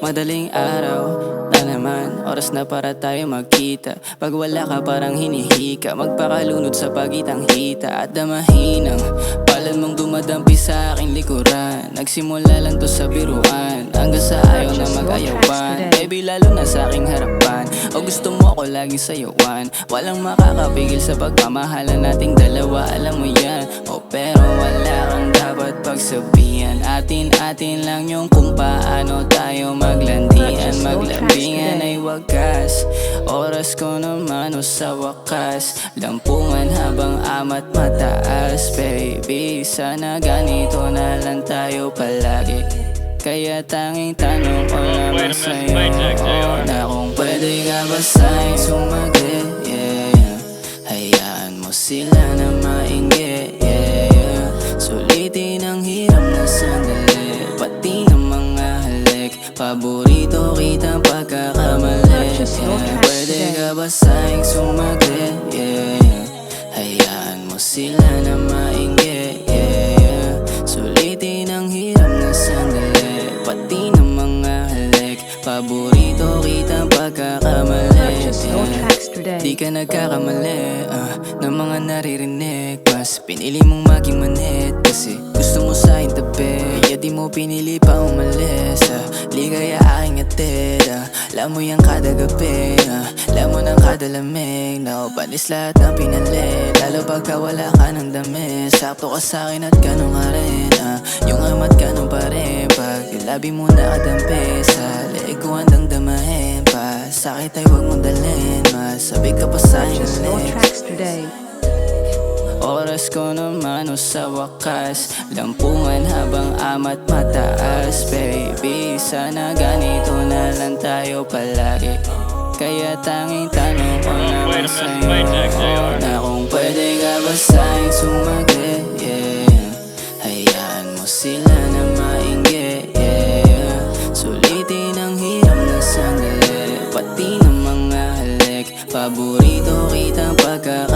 Madaling araw na naman, oras na para tayo magkita. Pag wala ka parang hinihika, magpakalunod sa pagitang hita. At damahin ang palad mong dumadampi sa aking likuran. Nagsimula lang to sa biruan, hanggang sa ayaw na mag-ayawan. Baby lalo na sa aking harapan, o gusto mo ako laging sayawan. Walang makakapigil sa pagmamahalan nating dalawa, alam mo yan. O pero wala kang dapat pagsabihan. Atin lang yung kung paano tayo maglandian. Maglambingan ay wagas, oras ko naman o sa wakas. Lampungan habang amat mataas. Baby, sana ganito na lang tayo palagi. Kaya tanging tanong ko naman sa'yo, na kung pwede ka ba sa'yo sumagi, yeah. Hayaan mo sila na mainggi, yeah. Sulitin ang hiram na sandali, pati ng mga halik. Paborito kitang pagkakamali, yeah. Pwede ka ba sa'yo sumagi, yeah. Hayaan mo sila na mainggi, yeah. Sulitin ang hiram na sandali, pati ng mga halik. Paborito kitang pagkakamali, yeah. Di ka nagkakamali ng mga naririnig. Mas pinili mong maging manhid kasi gusto mo sa aking tabi. Kaya di mo pinili pa umalis, ligaya aking atid. Alam mo yan kada gabi, alam mo ng kada lamig. Naupanis lahat ng pinali, lalo pagka wala ka ng dami. Sakto ka sa'kin at ganun ka rin, yung amat ganun pa rin. Pag labi mo nakadampi, sa leeg ko handang damahin pa. Sakit ay huwag mong dalhin, masabi ka pa sa'kin ulit. Oras ko naman o sa wakas, lampungan habang amat mataas. Baby, sana ganito na lang tayo palagi. Kaya tanging tanong ko naman sa'yo, na kung pwede ka ba sa'yo sumagi, yeah. Hayaan mo sila na mainggi, yeah. Sulitin ang hiram na sandali, pati ng mga halik. Paborito kitang pagkakamalit.